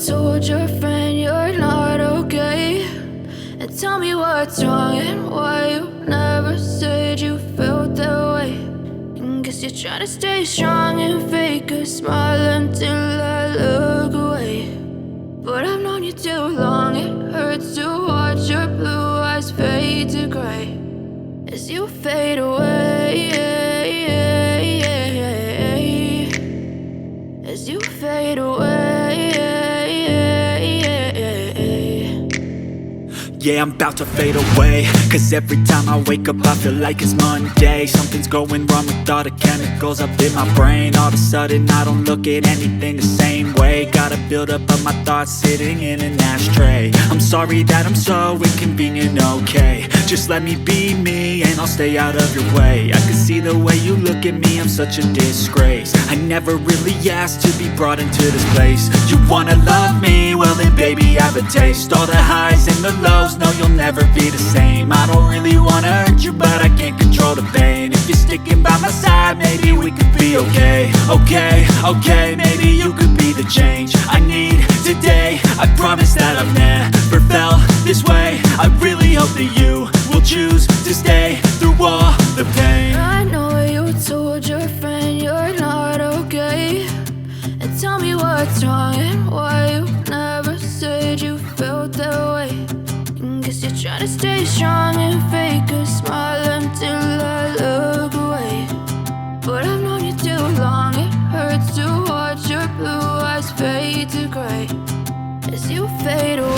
told your friend you're not okay, and tell me what's wrong and why you never said you felt that way. And guess you're trying to stay strong and fake a smile until I look away. But I've known you too long, it hurts to watch your blue eyes fade to gray as you fade away, as you fade away. Yeah, I'm about to fade away, cause every time I wake up I feel like it's Monday. Something's going wrong with all the chemicals up in my brain. All of a sudden I don't look at anything the same way. Gotta build up of my thoughts sitting in an ashtray. I'm sorry that I'm so inconvenient, okay. Just let me be me and I'll stay out of your way. I can see the way you look at me, I'm such a disgrace. I never really asked to be brought into this place. You wanna love me? Well then baby I have a taste. All the highs and the lows, no you'll never be the same. I don't really wanna hurt you but I can't control the pain. If you're sticking by my side maybe we could be okay. Okay, maybe you could be the change I need today. I promise that I've never felt this way. I really hope that you will choose to stay through all the pain. I know you told your friend you're not okay, and tell me what's wrong and why you never said you felt that way. And guess you're trying to stay strong and fake a smile until I look away. But I've known you too long, it hurts to watch your blue eyes fade to gray as you fade away.